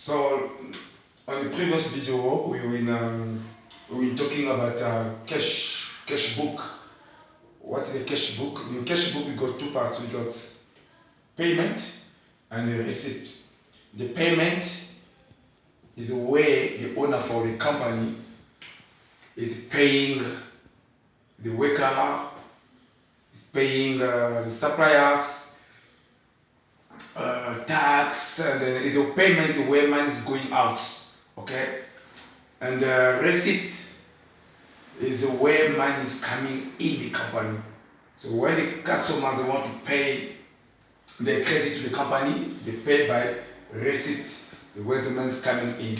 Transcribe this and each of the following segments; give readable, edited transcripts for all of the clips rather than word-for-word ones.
So on the previous video, we were talking about cash book. What is a cash book? In the cash book, we got two parts. We got payment and the receipt. The payment is a way the owner for the company is paying the worker, is paying the suppliers, tax, and then it's a payment where money is going out, okay? And receipt is where money is coming in the company. So when the customers want to pay their credit to the company, they pay by receipt, the where the money is coming in.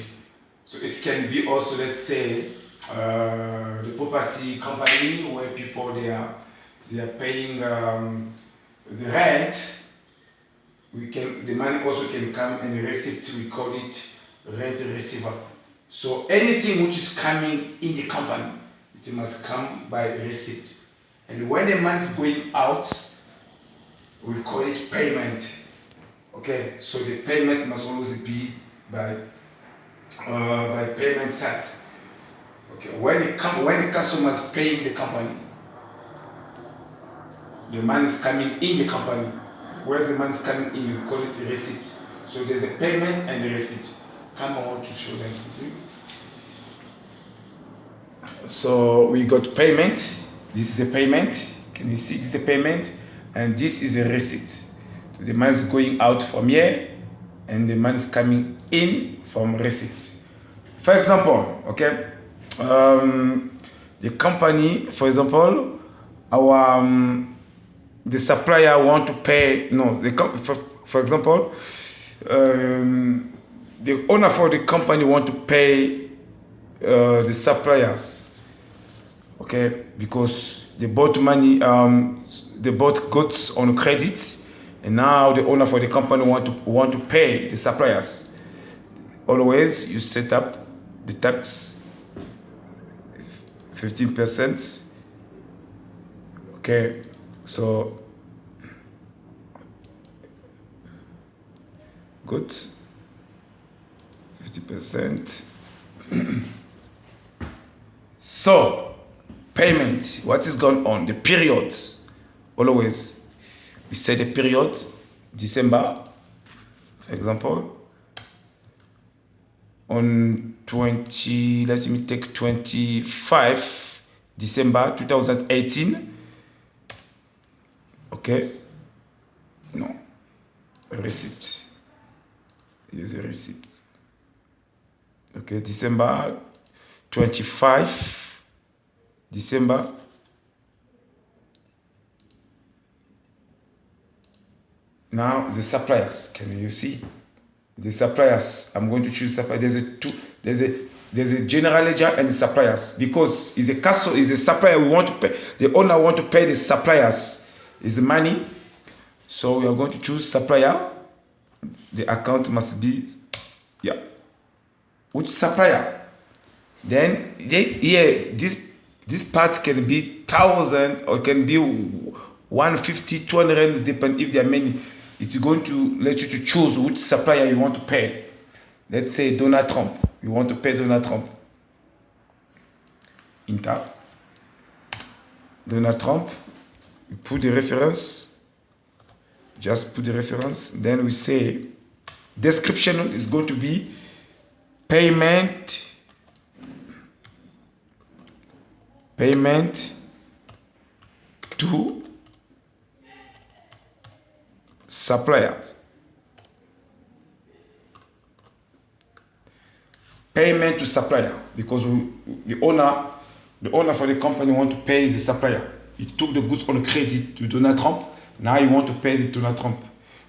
So it can be also, let's say, the property company where people they are paying the rent. The money also can come in receipt. We call it rent receiver. So anything which is coming in the company, it must come by receipt. And when the money is going out, we call it payment. Okay, so the payment must always be by payment side. Okay, when the customer is paying the company, the money is coming in the company. Where the money is coming in, we call it a receipt. So there's a payment and a receipt. Come on, I want to show them something. So we got payment. This is a payment. Can you see? This is a payment, and this is a receipt. So the money is going out from here, and the money is coming in from receipt. For example, okay, the company, for example, the supplier want to pay, for example, the owner for the company want to pay the suppliers, okay, because they bought money, they bought goods on credit, and now the owner for the company want to pay the suppliers. Always you set up the tax 15%, okay. So, good, 50%. So, payment, what is going on? The periods, always, we say the period, December, for example, on 25 December 2018, okay, no, a receipt, here's a receipt, okay, December 25, December, now the suppliers, can you see? The suppliers, I'm going to choose suppliers, there's a general ledger and the suppliers, because it's a supplier, we want to pay, the owner want to pay the suppliers, is the money. So we are going to choose supplier. The account must be, which supplier? Then here, this part can be 1,000 or can be 150, 200, depend if there are many. It's going to let you to choose which supplier you want to pay. Let's say Donald Trump. You want to pay Donald Trump. Enter. Donald Trump. We put the reference. Just put the reference. Then we say description is going to be payment to suppliers. Payment to supplier, because the owner for the company want to pay the supplier. He took the goods on credit to Donald Trump. Now he want to pay to Donald Trump.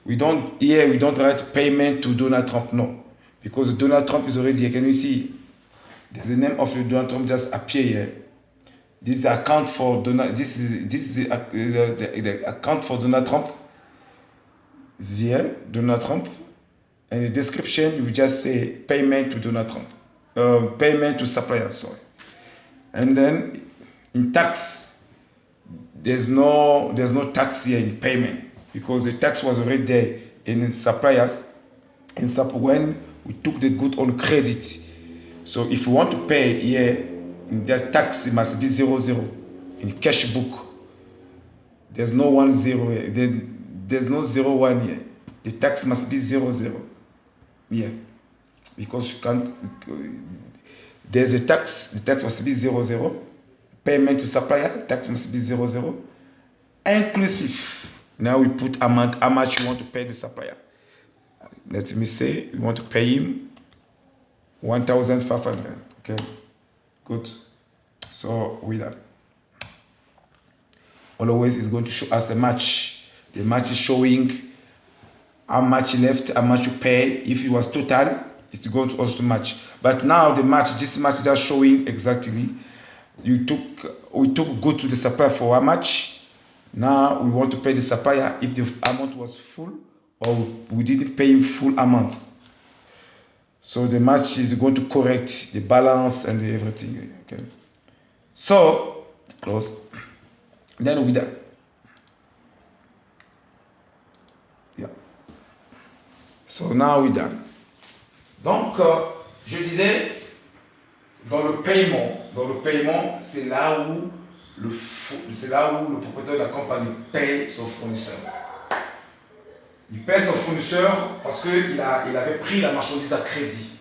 We don't write payment to Donald Trump, no, because Donald Trump is already here. Can you see? There's the name of Donald Trump just appear here. This is the account for Donald. This is the account for Donald Trump. Is here, Donald Trump, and the description you just say payment to Donald Trump, payment to suppliers. Sorry, and then in tax. There's no tax here in payment, because the tax was already there in suppliers. instead when we took the good on credit. So if you want to pay here, the tax it must be 00 in cash book. There's no 10 here. There's no 01 here. The tax must be 00 here, because you can't. There's a tax. The tax must be 00. Payment to supplier, tax must be 00. Inclusive. Now we put amount, how much you want to pay the supplier. Let me say you want to pay him 1,500. Okay, good. So with that, always is going to show us the match. The match is showing how much left, how much you pay. If it was total, it's going to also match. But now the match, this match is just showing exactly. We took good to the supplier for how much. Now we want to pay the supplier if the amount was full or we didn't pay him full amount. So the match is going to correct the balance and everything. Okay. So close. Then we done. Yeah. So now we done. Donc je disais, dans le paiement, c'est là où le propriétaire de la compagnie paye son fournisseur. Il paye son fournisseur parce qu'il avait pris la marchandise à crédit.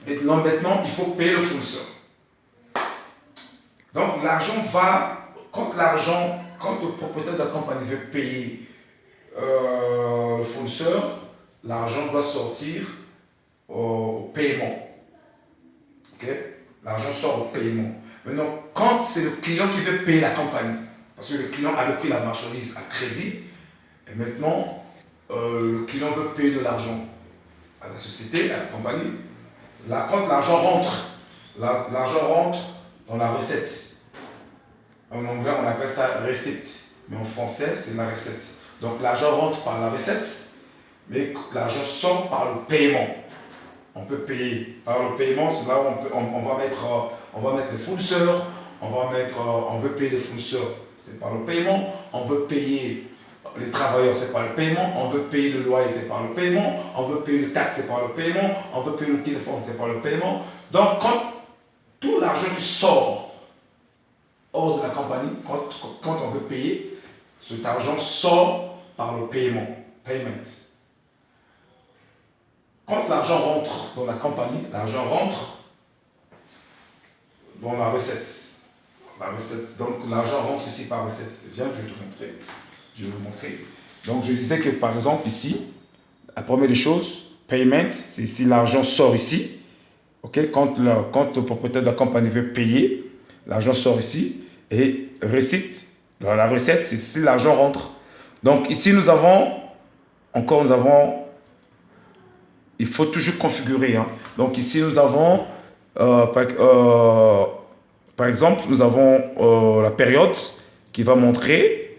Maintenant, il faut payer le fournisseur. Donc l'argent va, quand le propriétaire de la compagnie veut payer le fournisseur, l'argent doit sortir au paiement. Ok? L'argent sort au paiement. Maintenant, quand c'est le client qui veut payer la compagnie, parce que le client avait pris la marchandise à crédit, et maintenant, le client veut payer de l'argent à la société, à la compagnie. Là, quand l'argent rentre dans la recette. En anglais, on appelle ça recette, mais en français, c'est la recette. Donc, l'argent rentre par la recette, mais l'argent sort par le paiement. On peut payer par le paiement, c'est là où on va mettre les fournisseurs, on veut payer les fournisseurs, c'est par le paiement, on veut payer les travailleurs, c'est par le paiement, on veut payer le loyer, c'est par le paiement, on veut payer le taxe, c'est par le paiement, on veut payer le téléphone, c'est par le paiement. Donc, quand tout l'argent qui sort hors de la compagnie, quand on veut payer, cet argent sort par le paiement, payment. Quand l'argent rentre dans la compagnie, l'argent rentre dans la recette. Donc l'argent rentre ici par recette. Viens, je vais te montrer. Je vais vous montrer. Donc je disais que par exemple ici, la première des choses, payment, c'est ici l'argent sort ici. Okay? Quand le propriétaire de la compagnie veut payer, l'argent sort ici. Et receipt, dans la recette, c'est ici l'argent rentre. Donc ici nous avons, il faut toujours configurer. Hein. Donc ici, nous avons, par exemple, nous avons la période qui va montrer.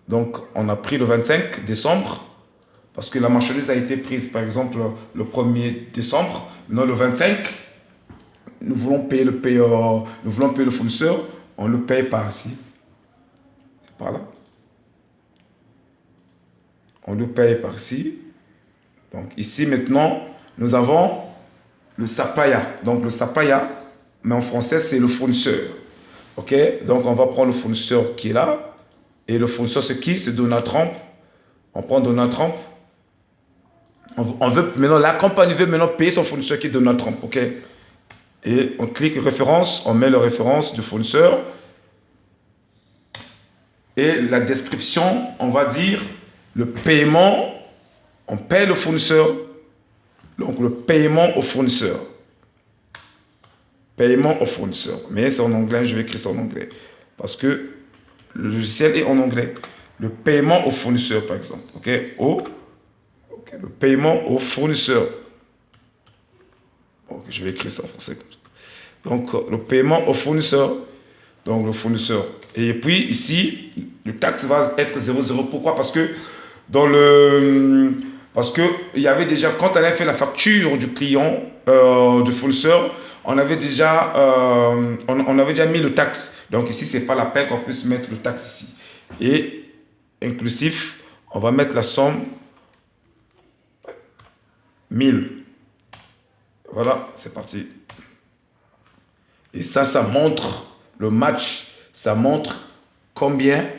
Donc, on a pris le 25 décembre parce que la marchandise a été prise, par exemple, le 1er décembre. Maintenant, le 25, nous voulons payer le fournisseur. On le paye par ici. C'est par là. On le paye par ici. Donc ici maintenant, nous avons le supplier. Donc le supplier, mais en français c'est le fournisseur. Ok? Donc on va prendre le fournisseur qui est là. Et le fournisseur c'est qui? C'est Donald Trump. On prend Donald Trump. On veut maintenant, la compagnie veut maintenant payer son fournisseur qui est Donald Trump. Ok? Et on clique référence, on met la référence du fournisseur. Et la description, on va dire le paiement. On paye le fournisseur, donc le paiement au fournisseur. Paiement au fournisseur. Mais c'est en anglais, je vais écrire ça en anglais. Parce que le logiciel est en anglais. Le paiement au fournisseur, par exemple. Ok, le paiement au fournisseur. Ok, je vais écrire ça en français. Donc, le paiement au fournisseur. Donc, le fournisseur. Et puis, ici, le taxe va être 00. Pourquoi? Parce que Parce qu'il y avait déjà, quand on avait fait la facture du client, du fournisseur, on avait déjà mis le taxe. Donc ici, ce n'est pas la peine qu'on puisse mettre le taxe ici. Et inclusif, on va mettre la somme 1000. Voilà, c'est parti. Et ça montre le match. Ça montre combien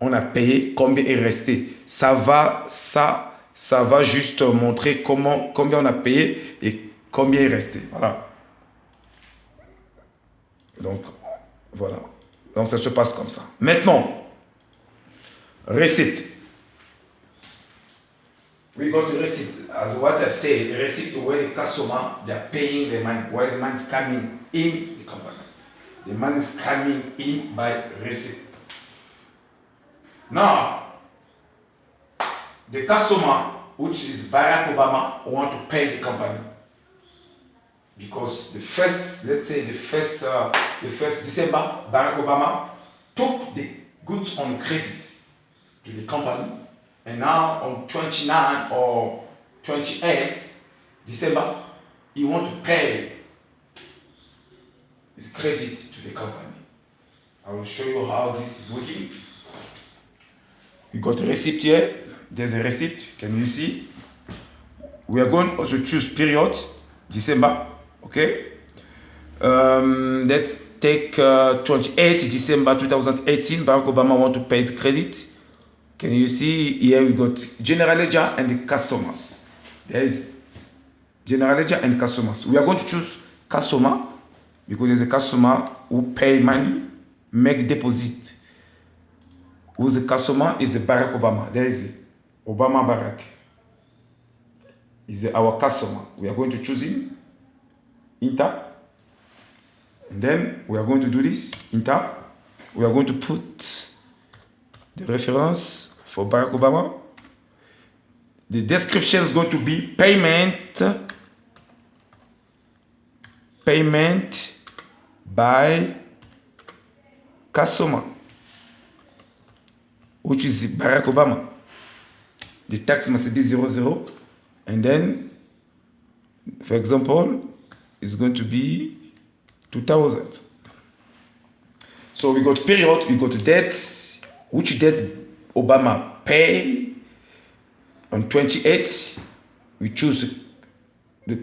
on a payé, combien est resté. Ça va juste montrer combien on a payé et combien est resté. Voilà. Donc, voilà. Donc, ça se passe comme ça. Maintenant, receipt. We got the receipt. As what I said, the receipt where the customer, they are paying the money, where the money is coming in the company. The money is coming in by receipt. Now, the customer, which is Barack Obama, want to pay the company. Because the first December, Barack Obama took the goods on credit to the company, and now on 29 or 28 December, he want to pay his credit to the company. I will show you how this is working. We got a receipt here. There's a receipt. Can you see? We are going also choose period, December. Okay. Let's take 28 December 2018. Barack Obama want to pay his credit. Can you see here we got general ledger and the customers. There is general ledger and customers. We are going to choose customer because there's a customer who pay money, make deposit. Who's the customer is Barack Obama. There is Obama Barack. Is our customer. We are going to choose him. Enter. And then we are going to do this. Enter. We are going to put the reference for Barack Obama. The description is going to be payment by customer, which is Barack Obama. The tax must be 00, and then, for example, it's going to be 2000. So we got period, we got dates, which date Obama pay on 28. We choose the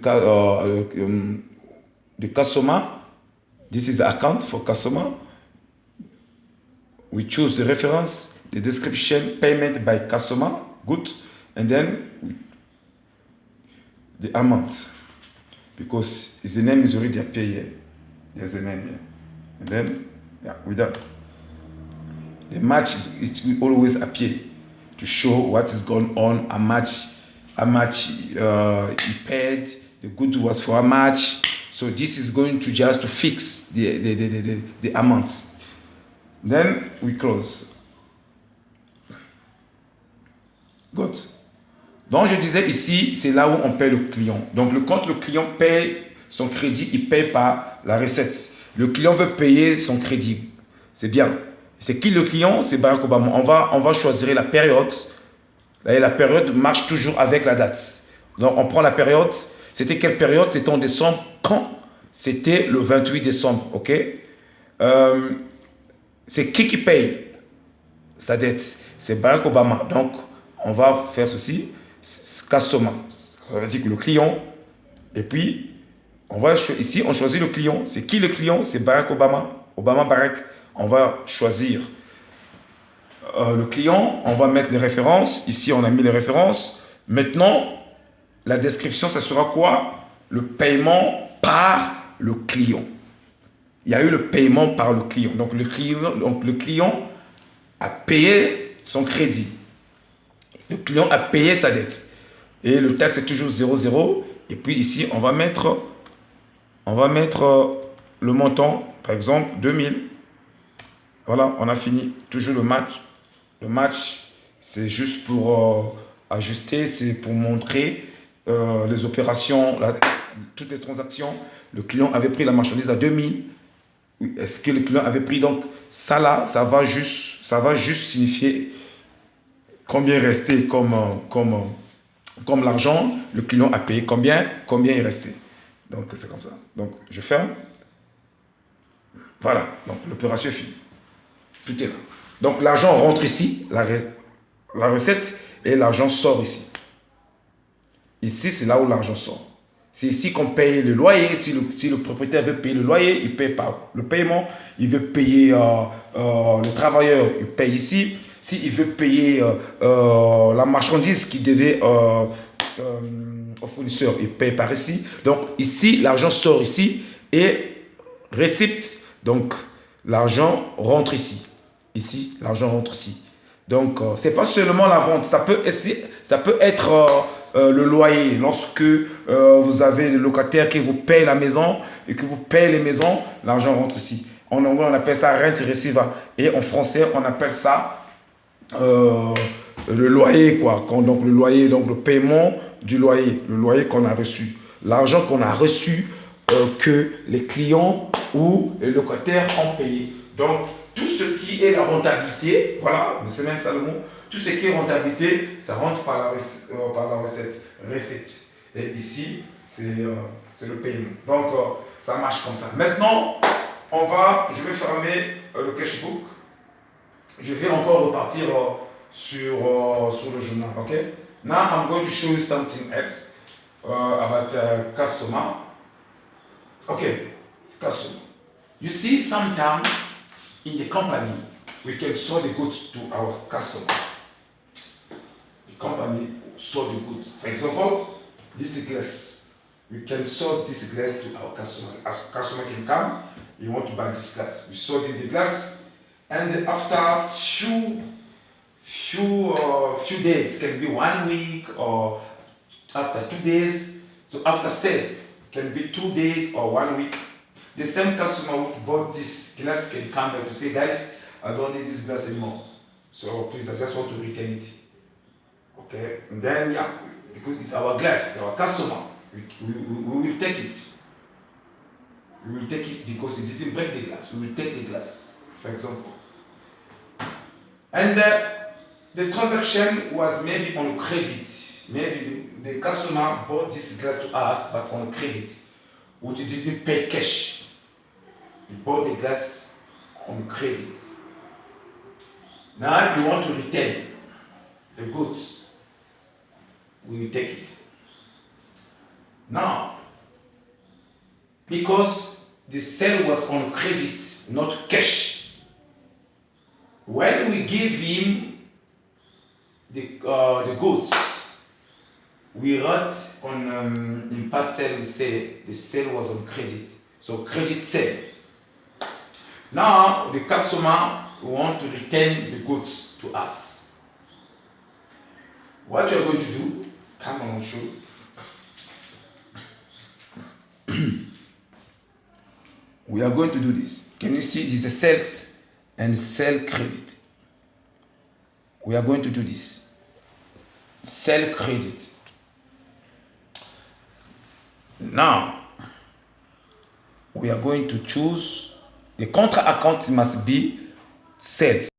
customer. This is the account for customer. We choose the reference, the description, payment by customer, good, and then the amount, because the name is already appear here. There's a name here, and then we're done. The match will always appear to show what is going on, how much he paid, the good was for how much. So this is going to just to fix the amount. Then we close. Good. Donc je disais ici, c'est là où on paye le client. Donc quand le client paye son crédit, il paye pas la recette. Le client veut payer son crédit. C'est bien. C'est qui le client? C'est Barack Obama. On va choisir la période. Et la période marche toujours avec la date. Donc on prend la période. C'était quelle période? C'était en décembre. Quand? C'était le 28 décembre. Ok. C'est qui paye sa dette? C'est Barack Obama. Donc on va faire ceci. Customer. Ça veut dire que le client. Et puis ici on choisit le client. C'est qui le client? C'est Barack Obama. Obama Barack. On va choisir le client, on va mettre les références. Ici, on a mis les références. Maintenant, la description, ça sera quoi? Le paiement par le client. Il y a eu le paiement par le client. Donc, le client a payé son crédit. Le client a payé sa dette. Et le taxe est toujours 0,0. Et puis ici, on va mettre le montant, par exemple, 2000. Voilà, on a fini. Toujours le match. Le match, c'est juste pour ajuster, c'est pour montrer les opérations, toutes les transactions. Le client avait pris la marchandise à 2000. Est-ce que le client avait pris? Donc, ça là, ça va juste signifier combien est resté comme l'argent. Le client a payé combien est resté. Donc, c'est comme ça. Donc, je ferme. Voilà, donc l'opération est finie. Tout est là. Donc l'argent rentre ici, la recette, et l'argent sort ici. Ici, c'est là où l'argent sort. C'est ici qu'on paye le loyer. Si le propriétaire veut payer le loyer, il paye par le paiement. Il veut payer le travailleur, il paye ici. S'il veut payer la marchandise qu'il devait au fournisseur, il paye par ici. Donc ici, l'argent sort ici et receipt, donc l'argent rentre ici. Ici, l'argent rentre ici. Donc, c'est pas seulement la vente, ça peut être le loyer. Lorsque vous avez le locataire qui vous paye la maison et que vous payez les maisons, l'argent rentre ici. En anglais, on appelle ça rent receiver. Et en français, on appelle ça le loyer, quoi. Donc, le loyer, donc le paiement du loyer, le loyer qu'on a reçu. L'argent qu'on a reçu que les clients ou les locataires ont payé. Donc, tout ce qui est la rentabilité, voilà, c'est même ça le mot, tout ce qui est rentabilité, ça rentre par la recette, Et ici, c'est le paiement. Donc, ça marche comme ça. Maintenant, je vais fermer le cashbook. Je vais encore repartir sur le journal, ok? Now, I'm going to show you something else about customer. Okay, customer. You see, sometimes in the company, we can sell the goods to our customers. The company sell the goods. For example, this glass. We can sell this glass to our customer. As customer can come, you want to buy this glass. We sold in the glass, and after few days, can be 1 week or after 2 days. So after sales, can be 2 days or 1 week. The same customer who bought this glass can come back to say, guys, I don't need this glass anymore. So please, I just want to return it. Okay, and then yeah, because it's our glass, it's our customer, we will take it. We will take it because it didn't break the glass. We will take the glass, for example. And the transaction was maybe on credit. Maybe the customer bought this glass to us, but on credit, which he didn't pay cash. He bought the glass on credit. Now you want to return the goods. We will take it. Now, because the sale was on credit, not cash, when we give him the goods, we wrote on in past sale, we say the sale was on credit. So credit sale. Now the customer want to return the goods to us. What you are going to do? Come on, I'll show you. We are going to do this. Can you see this is sales and sell credit? We are going to do this. Sell credit. Now, we are going to choose the contra account must be sales.